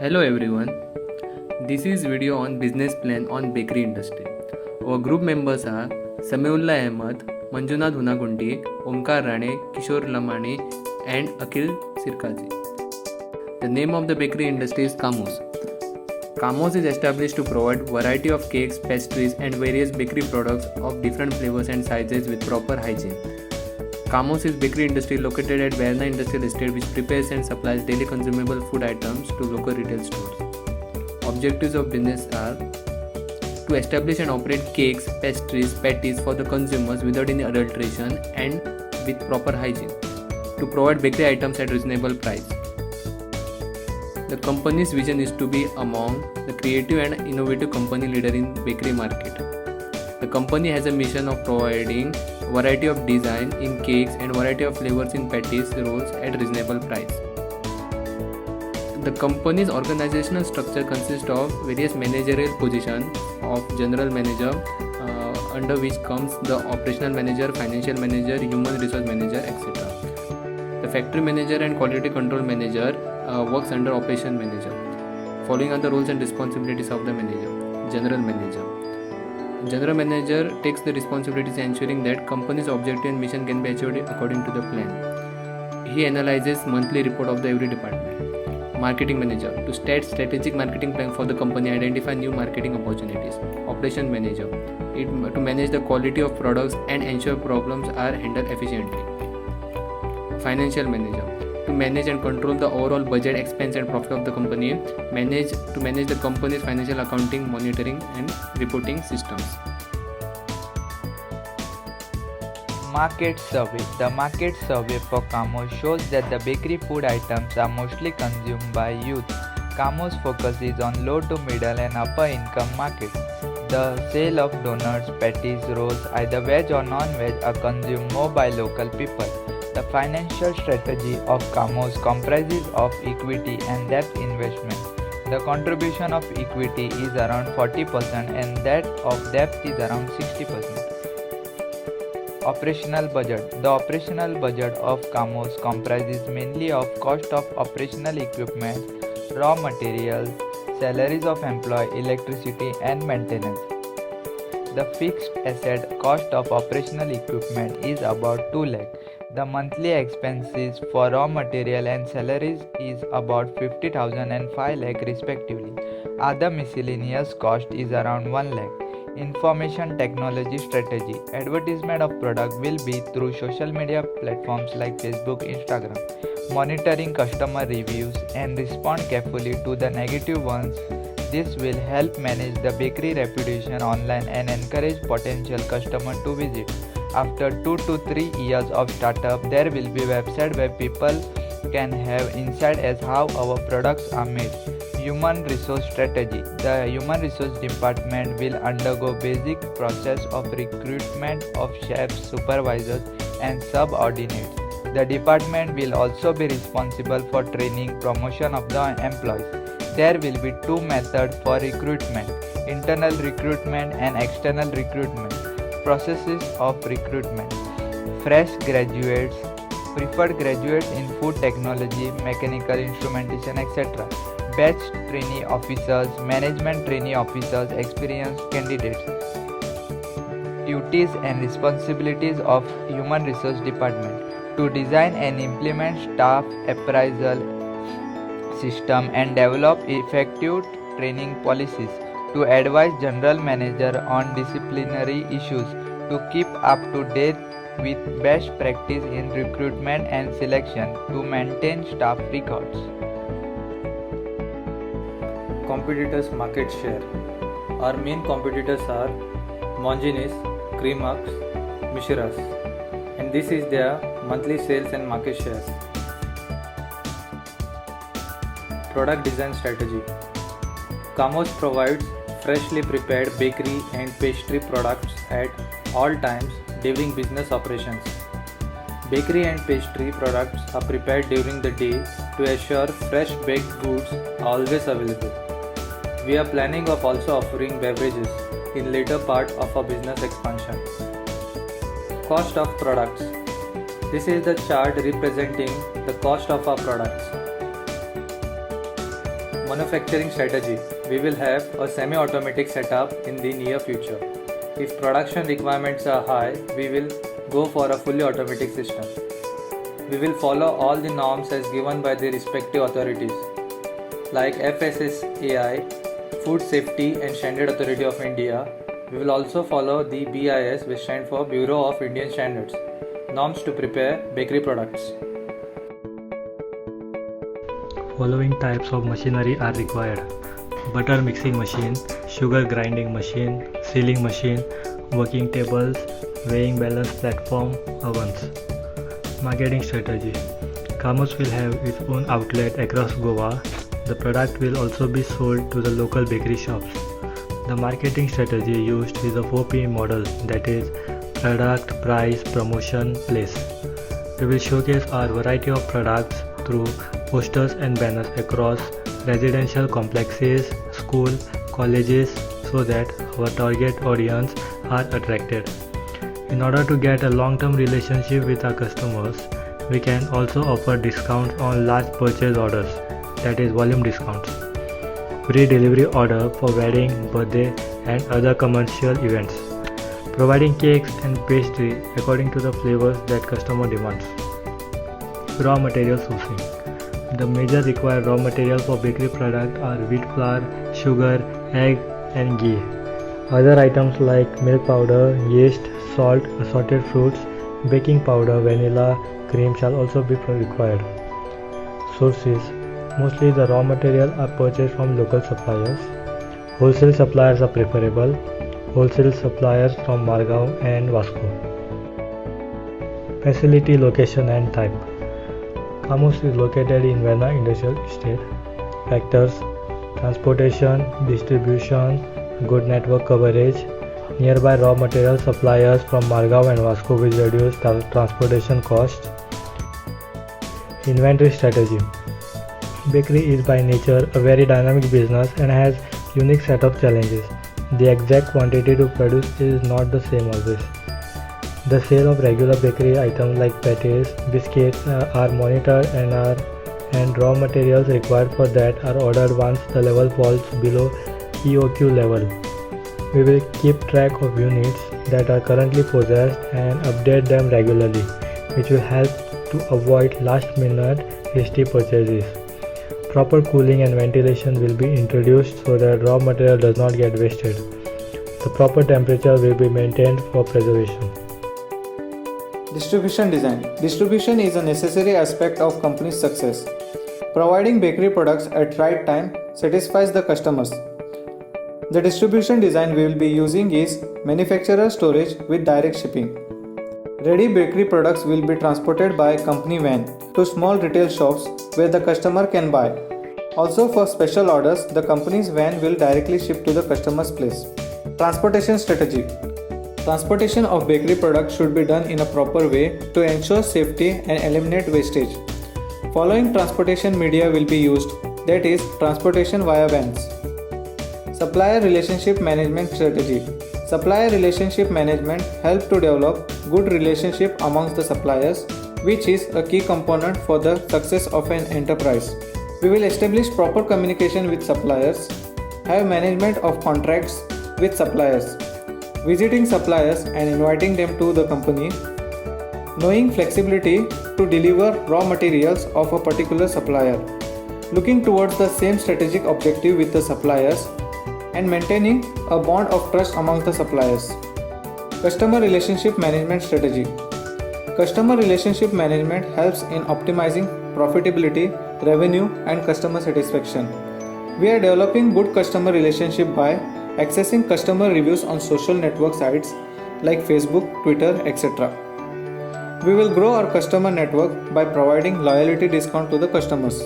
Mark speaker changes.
Speaker 1: Hello everyone. This is video on business plan on bakery industry. Our group members are Samiullah Ahmed, Manjunath Hunagunti, Omkar Rane, Kishore Lamani and Akhil Sirkaji. The name of the bakery industry is Kamos. Kamos is established to provide variety of cakes, pastries and various bakery products of different flavors and sizes with proper hygiene. Kamos is bakery industry located at Verna Industrial Estate which prepares and supplies daily consumable food items to local retail stores. Objectives of business are to establish and operate cakes, pastries, patties for the consumers without any adulteration and with proper hygiene. To provide bakery items at reasonable price. The company's vision is to be among the creative and innovative company leader in bakery market. The company has a mission of providing variety of design in cakes and variety of flavors in patties, rolls at reasonable price. The company's organizational structure consists of various managerial positions of general manager, under which comes the operational manager, financial manager, human resource manager, etc. The factory manager and quality control manager works under operation manager. Following are the roles and responsibilities of the manager. General manager. General manager takes the responsibilities ensuring that company's objective and mission can be achieved according to the plan. He analyzes monthly report of the every department. Marketing manager to state strategic marketing plan for the company, identify new marketing opportunities. Operation manager to manage the quality of products and ensure problems are handled efficiently. Financial manager to manage and control the overall budget, expense and profit of the company, to manage the company's financial accounting, monitoring and reporting systems.
Speaker 2: Market survey. The market survey for Kamos shows that the bakery food items are mostly consumed by youth. Kamos focuses on low to middle and upper income markets. The sale of donuts, patties, rolls, either veg or non-veg, are consumed more by local people. The financial strategy of Kamos comprises of equity and debt investment. The contribution of equity is around 40% and that of debt is around 60%. Operational budget. The operational budget of Kamos comprises mainly of cost of operational equipment, raw materials, salaries of employee, electricity and maintenance. The fixed asset cost of operational equipment is about 2 lakh. The monthly expenses for raw material and salaries is about 50,000 and 5 lakh respectively. Other miscellaneous cost is around 1 lakh. Information technology strategy. Advertisement of product will be through social media platforms like Facebook, Instagram. Monitoring customer reviews and respond carefully to the negative ones. This will help manage the bakery reputation online and encourage potential customers to visit. After 2 to 3 years of startup, there will be a website where people can have insight as how our products are made. Human resource strategy. The human resource department will undergo basic process of recruitment of chefs, supervisors and subordinates. The department will also be responsible for training, promotion of the employees. There will be 2 methods for recruitment: internal recruitment and external recruitment. Processes of recruitment: fresh graduates, preferred graduates in food technology, mechanical instrumentation, etc. Batch trainee officers, management trainee officers, experienced candidates. Duties and responsibilities of Human Resource Department: to design and implement staff appraisal system and develop effective training policies. To advise general manager on disciplinary issues, to keep up to date with best practice in recruitment and selection, to maintain staff records.
Speaker 3: Competitors' market share. Our main competitors are Monginis, Cremax, Mishras, and this is their monthly sales and market shares. Product design strategy. Kamos provides freshly prepared bakery and pastry products at all times during business operations. Bakery and pastry products are prepared during the day to assure fresh baked goods are always available. We are planning of also offering beverages in later part of our business expansion. Cost of products. This is the chart representing the cost of our products. Manufacturing strategy. We will have a semi-automatic setup in the near future. If production requirements are high, we will go for a fully automatic system. We will follow all the norms as given by the respective authorities like FSSAI, Food Safety and Standard Authority of India. We will also follow the BIS, which stands for Bureau of Indian Standards, norms to prepare bakery products.
Speaker 4: Following types of machinery are required: butter mixing machine, sugar grinding machine, sealing machine, working tables, weighing balance platform, ovens. Marketing strategy. Kamos will have its own outlet across Goa. The product will also be sold to the local bakery shops. The marketing strategy used is a 4P model, that is product, price, promotion, place. We will showcase our variety of products through posters and banners across residential complexes, school, colleges, so that our target audience are attracted. In order to get a long-term relationship with our customers, we can also offer discounts on large purchase orders, that is volume discounts. Free delivery order for wedding, birthday and other commercial events. Providing cakes and pastry according to the flavors that customer demands. Raw material sourcing. The major required raw material for bakery product are wheat flour, sugar, egg and ghee. Other items like milk powder, yeast, salt, assorted fruits, baking powder, vanilla, cream shall also be required. Sources. Mostly the raw material are purchased from local suppliers. Wholesale suppliers are preferable. Wholesale suppliers from Margao and Vasco. Facility, location and type. Kamos is located in Verna Industrial Estate. Factors: transportation, distribution, good network coverage. Nearby raw material suppliers from Margao and Vasco will reduce transportation costs. Inventory strategy. Bakery is by nature a very dynamic business and has unique set of challenges. The exact quantity to produce is not the same always. The sale of regular bakery items like patties, biscuits are monitored and raw materials required for that are ordered once the level falls below EOQ level. We will keep track of units that are currently possessed and update them regularly, which will help to avoid last-minute hasty purchases. Proper cooling and ventilation will be introduced so that raw material does not get wasted. The proper temperature will be maintained for preservation.
Speaker 3: Distribution design. Distribution is a necessary aspect of company's success. Providing bakery products at right time satisfies the customers. The distribution design we will be using is manufacturer storage with direct shipping. Ready bakery products will be transported by company van to small retail shops where the customer can buy. Also for special orders, the company's van will directly ship to the customer's place. Transportation strategy. Transportation of bakery products should be done in a proper way to ensure safety and eliminate wastage. Following transportation media will be used, that is, transportation via vans. Supplier relationship management strategy. Supplier relationship management helps to develop good relationship amongst the suppliers, which is a key component for the success of an enterprise. We will establish proper communication with suppliers, have management of contracts with suppliers, visiting suppliers and inviting them to the company, knowing flexibility to deliver raw materials of a particular supplier, looking towards the same strategic objective with the suppliers, and maintaining a bond of trust among the suppliers. Customer relationship management strategy. Customer relationship management helps in optimizing profitability, revenue, and customer satisfaction. We are developing good customer relationship by accessing customer reviews on social network sites like Facebook, Twitter, etc. We will grow our customer network by providing loyalty discount to the customers.